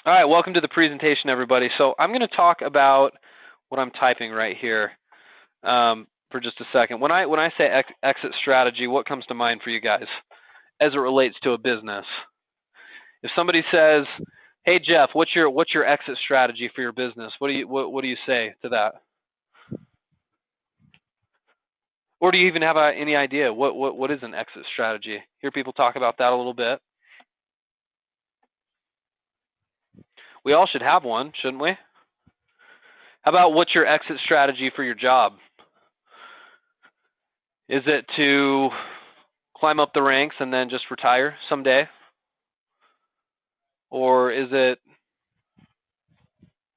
All right, welcome to the presentation, everybody. So I'm going to talk about what I'm typing right here for just a second. When I say exit strategy, what comes to mind for you guys as it relates to a business? If somebody says, "Hey Jeff, what's your exit strategy for your business?" What do you say to that? Or do you even have any idea what is an exit strategy? Hear people talk about that a little bit. We all should have one, shouldn't we? How about what's your exit strategy for your job? Is it to climb up the ranks and then just retire someday? Or is it,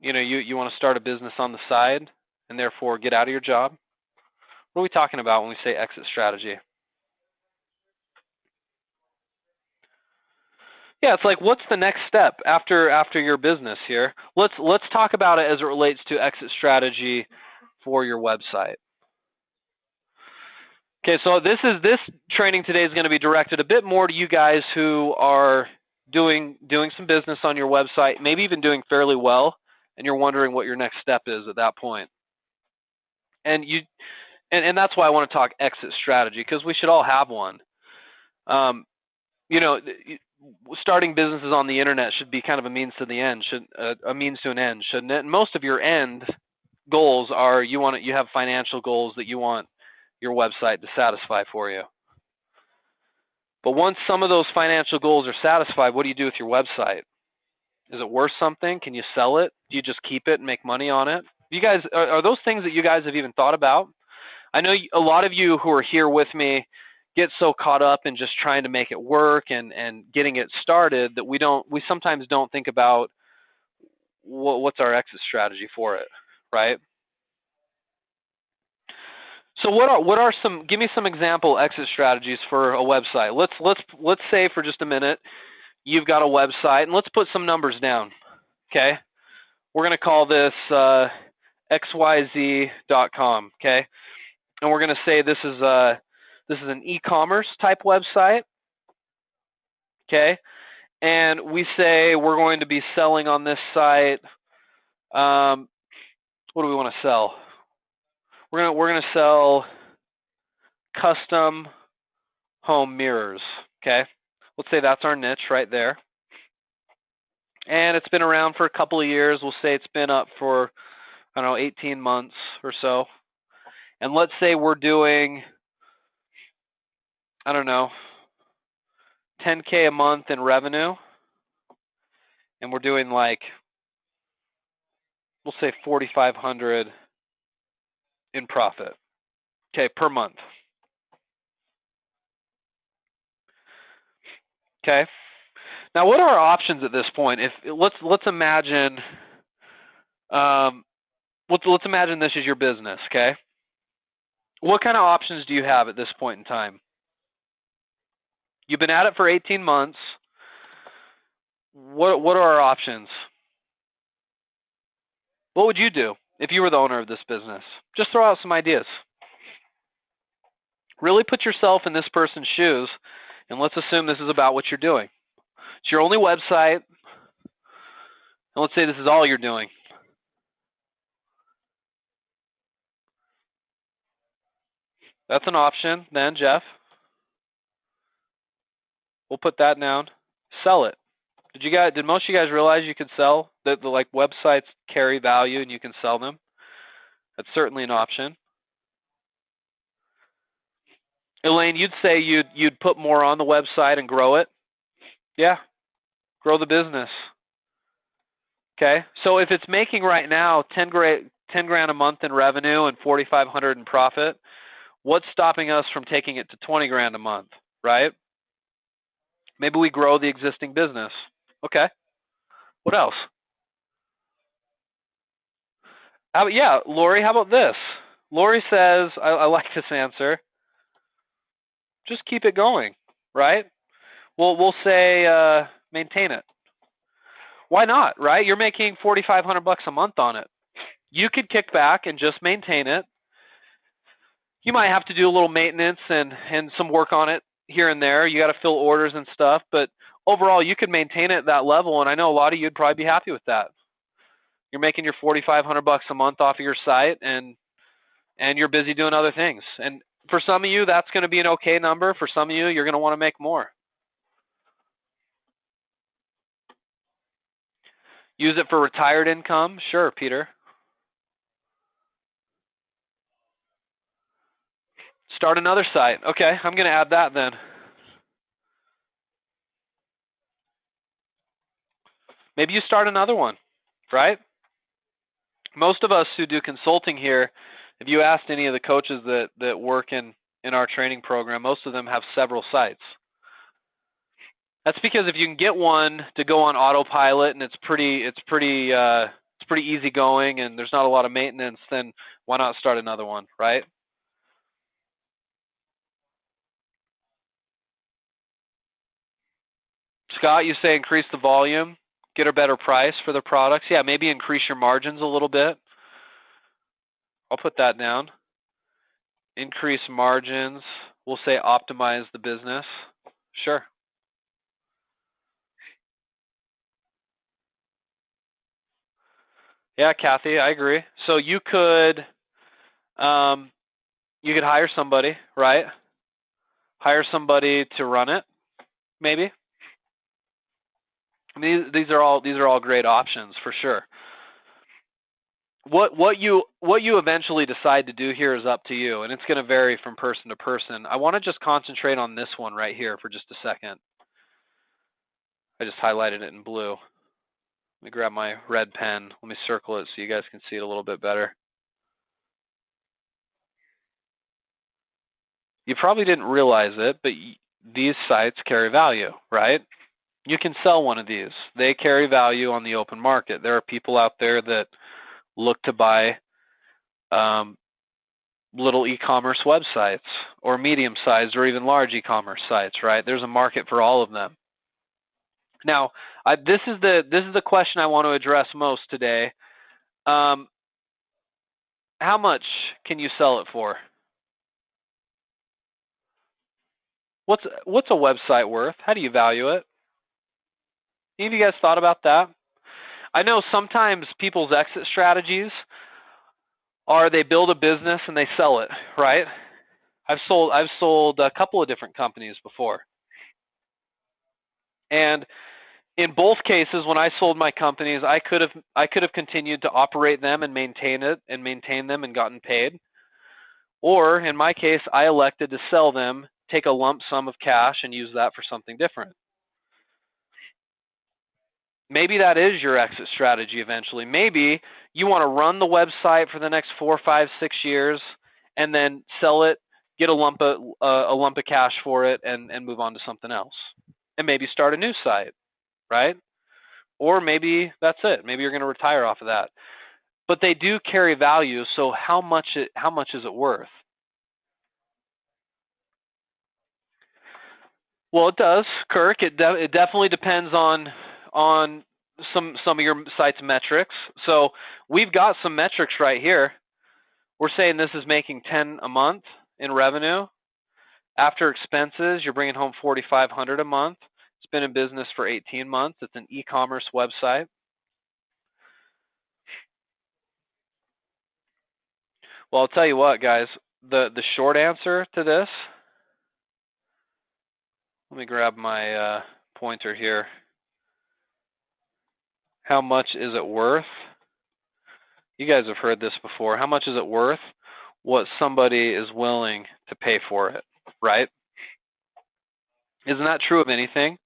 you want to start a business on the side and therefore get out of your job? What are we talking about when we say exit strategy? Yeah, it's like, what's the next step after your business here? Let's talk about it as it relates to exit strategy for your website. Okay, so this training today is going to be directed a bit more to you guys who are doing some business on your website, maybe even doing fairly well, and you're wondering what your next step is at that point. And that's why I want to talk exit strategy, because we should all have one. Starting businesses on the internet should be kind of a means to the end, a means to an end, shouldn't it? And most of your end goals are you have financial goals that you want your website to satisfy for you. But once some of those financial goals are satisfied, what do you do with your website? Is it worth something? Can you sell it? Do you just keep it and make money on it? You guys, are those things that you guys have even thought about? I know a lot of you who are here with me get so caught up in just trying to make it work and getting it started that we sometimes don't think about what's our exit strategy for it, right? So give me some example exit strategies for a website. Let's say for just a minute you've got a website, and let's put some numbers down. Okay? We're going to call this xyz.com, okay? And we're going to say this is an e-commerce type website, okay? And we say we're going to be selling on this site. What do we want to sell? We're going to sell custom home mirrors, okay? Let's say that's our niche right there. And it's been around for a couple of years. We'll say it's been up for, 18 months or so. And let's say we're doing, 10K a month in revenue. And we're doing we'll say 4,500 in profit, okay, per month. Okay. Now, what are our options at this point? Let's imagine, let's imagine this is your business. Okay. What kind of options do you have at this point in time? You've been at it for 18 months. What are our options? What would you do if you were the owner of this business? Just throw out some ideas. Really put yourself in this person's shoes, and let's assume this is about what you're doing. It's your only website, and let's say this is all you're doing. That's an option then, Jeff. We'll put that down. Sell it. Did most of you guys realize you could sell? That the websites carry value and you can sell them? That's certainly an option. Elaine, you'd say you'd put more on the website and grow it? Yeah. Grow the business. Okay. So if it's making right now 10 grand a month in revenue and 4,500 in profit, what's stopping us from taking it to 20 grand a month, right? Maybe we grow the existing business. Okay. What else? Lori, how about this? Lori says, I like this answer. Just keep it going, right? We'll say maintain it. Why not, right? You're making $4,500 a month on it. You could kick back and just maintain it. You might have to do a little maintenance and some work on it here and there. You got to fill orders and stuff, but overall, you could maintain it at that level, and I know a lot of you'd probably be happy with that. You're making your $4,500 a month off of your site, and you're busy doing other things. And for some of you, that's going to be an okay number. For some of you, you're going to want to make more. Use it for retired income? Sure, Peter. Start another site. Okay, I'm going to add that then. Maybe you start another one, right? Most of us who do consulting here, if you asked any of the coaches that work in our training program, most of them have several sites. That's because if you can get one to go on autopilot and it's pretty easy going and there's not a lot of maintenance, then why not start another one, right? Scott, you say increase the volume, get a better price for the products. Yeah, maybe increase your margins a little bit. I'll put that down. Increase margins. We'll say optimize the business. Sure. Yeah, Kathy, I agree. So you could hire somebody, right? Hire somebody to run it, maybe. I mean, these are all great options for sure. What you eventually decide to do here is up to you, and it's going to vary from person to person. I want to just concentrate on this one right here for just a second. I just highlighted it in blue. Let me grab my red pen. Let me circle it so you guys can see it a little bit better. You probably didn't realize it, but these sites carry value, right? You can sell one of these. They carry value on the open market. There are people out there that look to buy little e-commerce websites or medium-sized or even large e-commerce sites, right? There's a market for all of them. Now, this is the question I want to address most today. How much can you sell it for? What's a website worth? How do you value it? Any of you guys thought about that? I know sometimes people's exit strategies are they build a business and they sell it, right? I've sold a couple of different companies before. And in both cases, when I sold my companies, I could have continued to operate them and maintain them and gotten paid. Or in my case, I elected to sell them, take a lump sum of cash and use that for something different. Maybe that is your exit strategy eventually. Maybe you want to run the website for the next 4, 5, 6 years and then sell it, get a lump of cash for it and move on to something else. And maybe start a new site, right? Or maybe that's it. Maybe you're going to retire off of that. But they do carry value, so how much is it worth? Well, it does, Kirk. It definitely depends on some of your site's metrics. So we've got some metrics right here. We're saying this is making 10 a month in revenue. After expenses, you're bringing home $4,500 a month. It's been in business for 18 months. It's an e-commerce website. Well, I'll tell you what, guys. The short answer to this. Let me grab my pointer here. How much is it worth? You guys have heard this before. How much is it worth? What somebody is willing to pay for it, right? Isn't that true of anything?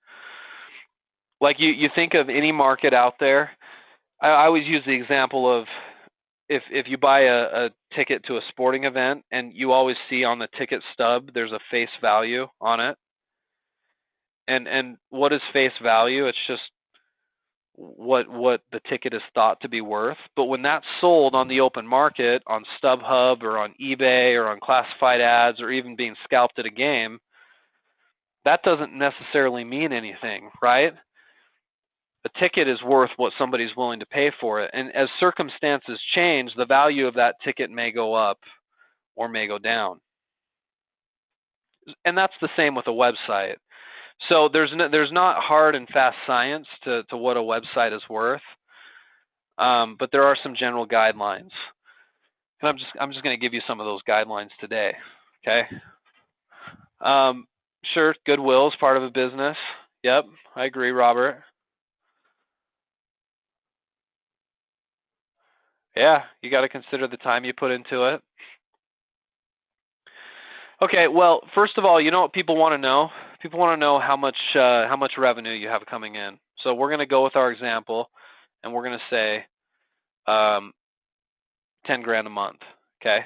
Like you think of any market out there. I always use the example of if you buy a ticket to a sporting event and you always see on the ticket stub there's a face value on it. And what is face value? It's just what the ticket is thought to be worth. But when that's sold on the open market, on StubHub or on eBay or on classified ads or even being scalped at a game, that doesn't necessarily mean anything, right? A ticket is worth what somebody's willing to pay for it. And as circumstances change, the value of that ticket may go up or may go down. And that's the same with a website. So there's not hard and fast science to what a website is worth, but there are some general guidelines, and I'm just going to give you some of those guidelines today. Okay. Sure, goodwill is part of a business. Yep, I agree, Robert. Yeah, you got to consider the time you put into it. Okay, well, first of all, you know what people want to know? People want to know how much revenue you have coming in. So we're going to go with our example, and we're going to say 10 grand a month. Okay,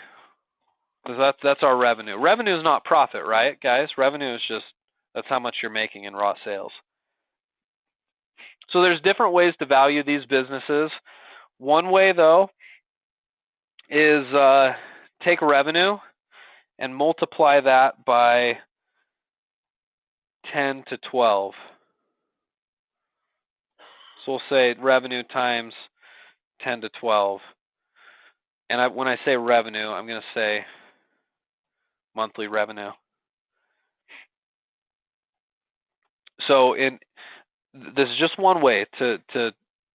because that's our revenue. Revenue is not profit, right, guys? Revenue is just that's how much you're making in raw sales. So there's different ways to value these businesses. One way, though, is take revenue and multiply that by 10 to 12. So we'll say revenue times 10 to 12. And when I say revenue, I'm going to say monthly revenue. So this is just one way to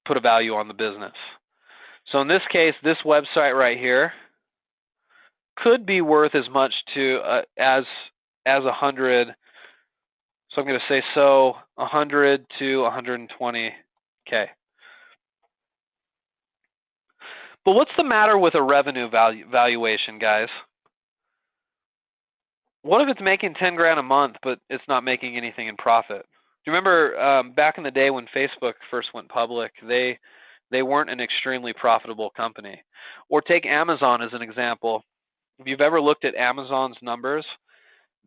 put a value on the business. So in this case, this website right here could be worth as much as 100. So I'm going to say 100 to 120K. But what's the matter with a revenue valuation, guys? What if it's making 10 grand a month, but it's not making anything in profit? Do you remember back in the day when Facebook first went public, they weren't an extremely profitable company. Or take Amazon as an example. If you've ever looked at Amazon's numbers,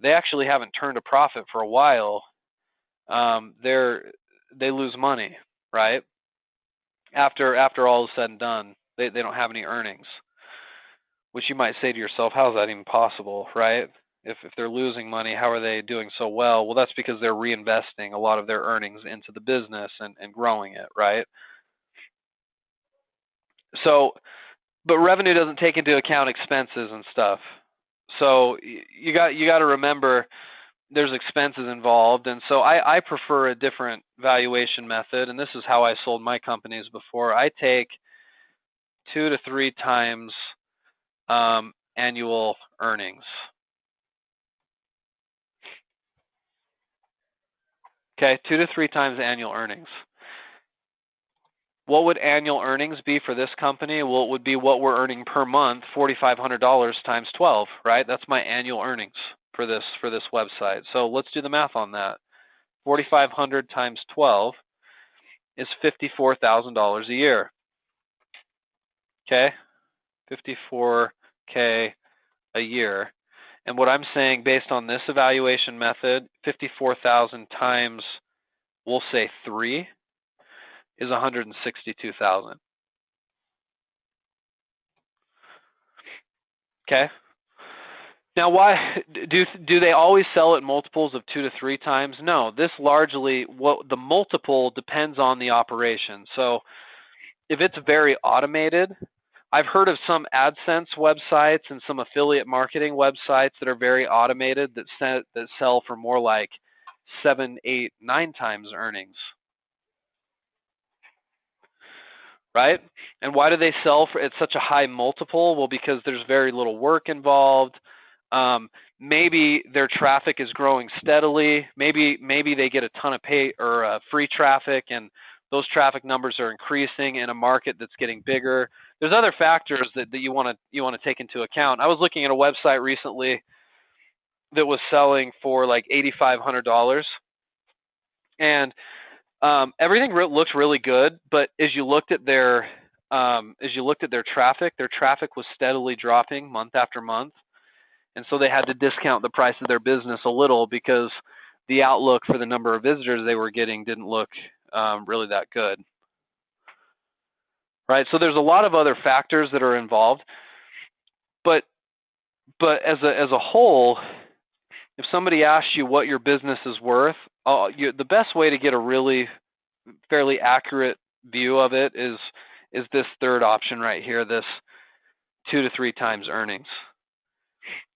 they actually haven't turned a profit for a while. They lose money, right? After all is said and done, they don't have any earnings. Which you might say to yourself, how is that even possible, right? If they're losing money, how are they doing so well? Well, that's because they're reinvesting a lot of their earnings into the business and growing it, right? So, but revenue doesn't take into account expenses and stuff. So you got to remember there's expenses involved, and so I prefer a different valuation method, and this is how I sold my companies before. I take 2 to 3 times annual earnings. Okay, 2 to 3 times annual earnings. What would annual earnings be for this company? Well, it would be what we're earning per month, $4,500 times 12, right? That's my annual earnings for this website. So let's do the math on that. 4,500 times 12 is $54,000 a year. Okay, 54K a year. And what I'm saying, based on this evaluation method, 54,000 times, we'll say 3, is 162,000. Okay. Now, why do they always sell at multiples of 2 to 3 times? No. This largely, what the multiple depends on the operation. So, if it's very automated, I've heard of some AdSense websites and some affiliate marketing websites that are very automated that sell for more like 7, 8, 9 times earnings. Right? And why do they sell at such a high multiple? Well, because there's very little work involved. Maybe their traffic is growing steadily. Maybe they get a ton of pay or free traffic, and those traffic numbers are increasing in a market that's getting bigger. There's other factors that you want to take into account. I was looking at a website recently that was selling for like $8,500, and everything looked really good. But as you looked at their traffic was steadily dropping month after month. And so they had to discount the price of their business a little because the outlook for the number of visitors they were getting didn't look really that good. Right? So there's a lot of other factors that are involved. But as a whole, if somebody asks you what your business is worth, the best way to get a really fairly accurate view of it is this third option right here, this 2 to 3 times earnings.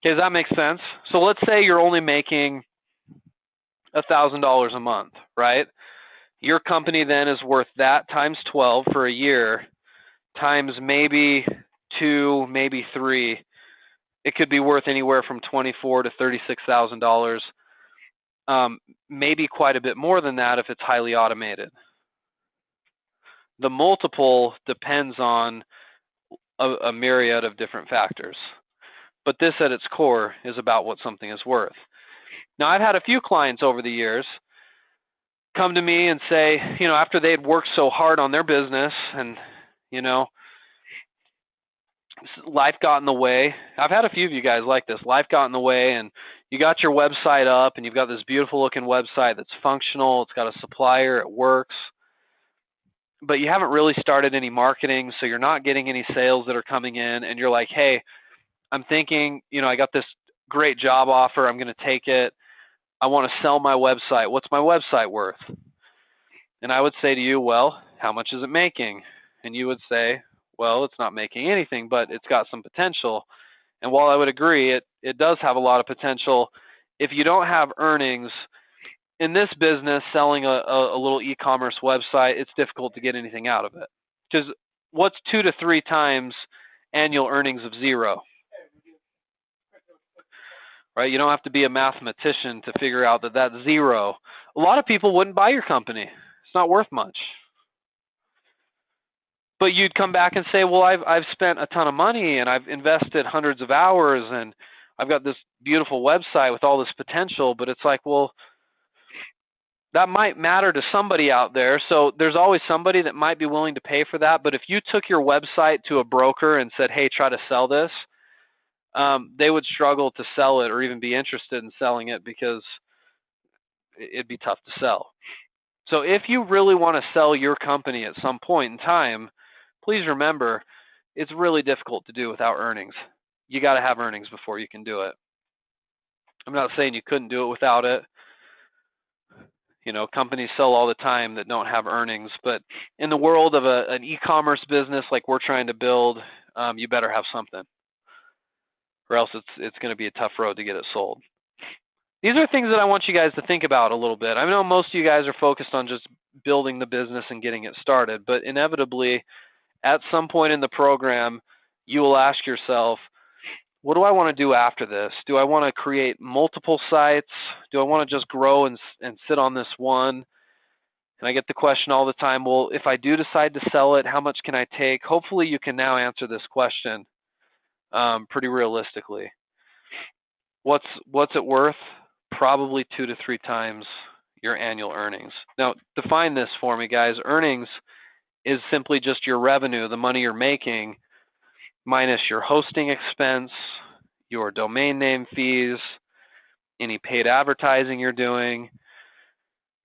Okay, does that make sense? So let's say you're only making $1,000 a month, right? Your company then is worth that times 12 for a year, times maybe 2, maybe 3. It could be worth anywhere from $24,000 to $36,000. Maybe quite a bit more than that if it's highly automated. The multiple depends on a myriad of different factors. But this at its core is about what something is worth. Now, I've had a few clients over the years come to me and say, after they had worked so hard on their business and, life got in the way. I've had a few of you guys like this. Life got in the way, and you got your website up, and you've got this beautiful looking website that's functional. It's got a supplier. It works. But you haven't really started any marketing, so you're not getting any sales that are coming in, and you're like, hey, I'm thinking, I got this great job offer. I'm going to take it. I want to sell my website. What's my website worth? And I would say to you, well, how much is it making? And you would say, well, it's not making anything, but it's got some potential. And while I would agree, it does have a lot of potential, if you don't have earnings in this business, selling a little e-commerce website, it's difficult to get anything out of it. Because what's 2 to 3 times annual earnings of 0? Right? You don't have to be a mathematician to figure out that that's 0. A lot of people wouldn't buy your company. It's not worth much. But you'd come back and say, well, I've spent a ton of money and I've invested hundreds of hours and I've got this beautiful website with all this potential. But it's like, well, that might matter to somebody out there. So there's always somebody that might be willing to pay for that. But if you took your website to a broker and said, hey, try to sell this, they would struggle to sell it or even be interested in selling it because it'd be tough to sell. So if you really want to sell your company at some point in time, please remember, it's really difficult to do without earnings. You got to have earnings before you can do it. I'm not saying you couldn't do it without it. Companies sell all the time that don't have earnings, but in the world of an e-commerce business like we're trying to build, you better have something, or else it's going to be a tough road to get it sold. These are things that I want you guys to think about a little bit. I know most of you guys are focused on just building the business and getting it started, but inevitably, at some point in the program, you will ask yourself, what do I want to do after this? Do I want to create multiple sites? Do I want to just grow and sit on this one? And I get the question all the time, well, if I do decide to sell it, how much can I take? Hopefully you can now answer this question pretty realistically. What's it worth? Probably 2 to 3 times your annual earnings. Now, define this for me, guys. Earnings is simply just your revenue, the money you're making, minus your hosting expense, your domain name fees, any paid advertising you're doing,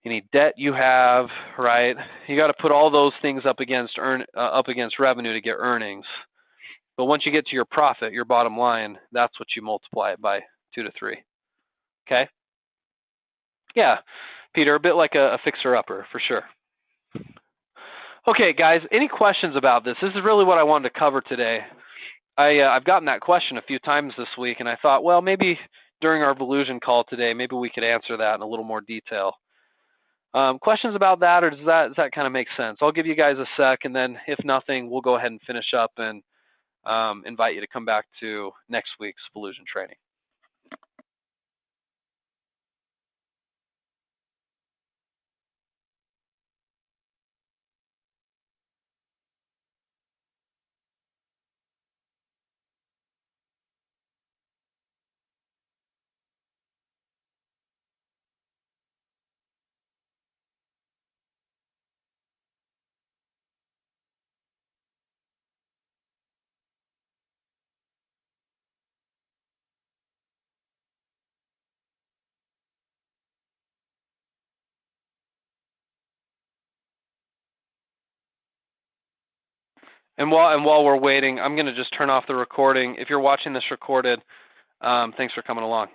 any debt you have, right? You got to put all those things up against revenue to get earnings. But once you get to your profit, your bottom line, that's what you multiply it by 2 to 3. Okay? Yeah, Peter, a bit like a fixer-upper for sure. Okay, guys, any questions about this? This is really what I wanted to cover today. I've gotten that question a few times this week, and I thought, well, maybe during our Volusion call today, maybe we could answer that in a little more detail. Questions about that, or does that kind of make sense? I'll give you guys a sec, and then if nothing, we'll go ahead and finish up and invite you to come back to next week's Volusion training. And while we're waiting, I'm going to just turn off the recording. If you're watching this recorded, thanks for coming along.